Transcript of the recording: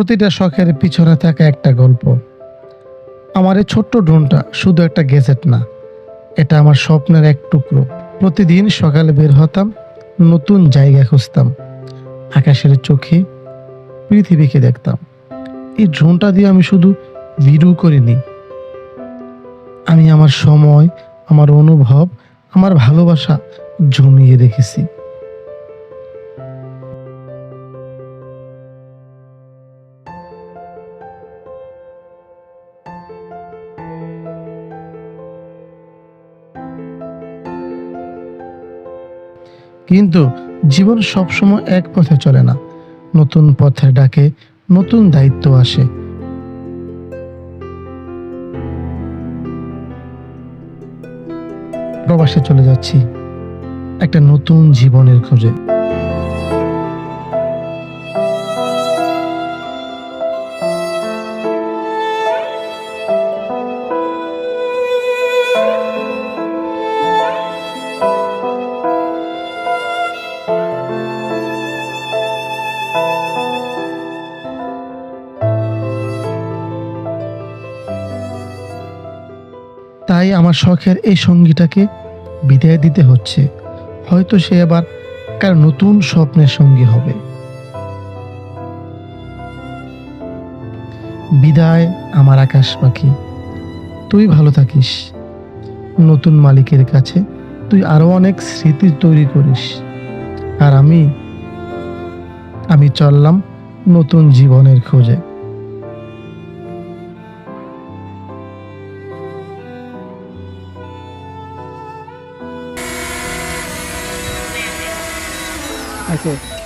প্রতিটা শখের পিছনে থাকা একটা গল্প। আমার এই ছোট্ট ড্রোনটা শুধু একটা গ্যাজেট না, এটা আমার স্বপ্নের এক টুকরো। প্রতিদিন সকালে বের হতাম, নতুন জায়গা খুঁজতাম, আকাশের চোখে পৃথিবীকে দেখতাম। এই ড্রোনটা দিয়ে আমি শুধু ভিডিও করিনি, আমি আমার সময়, আমার অনুভব, আমার ভালোবাসা জমিয়ে রেখেছি। কিন্তু জীবন সবসময় এক পথে চলে না, নতুন পথে ডাকে, নতুন দায়িত্ব আসে। প্রবাসে চলে যাচ্ছি একটা নতুন জীবনের খোঁজে। তাই আমার শখের এই সঙ্গীটাকে বিদায় দিতে হচ্ছে। হয়তো সে আবার কার নতুন স্বপ্নের সঙ্গী হবে। বিদায় আমার আকাশ পাখি, তুই ভালো থাকিস। নতুন মালিকের কাছে তুই আরো অনেক স্মৃতি তৈরি করিস। আর আমি চললাম নতুন জীবনের খোঁজে। আচ্ছা।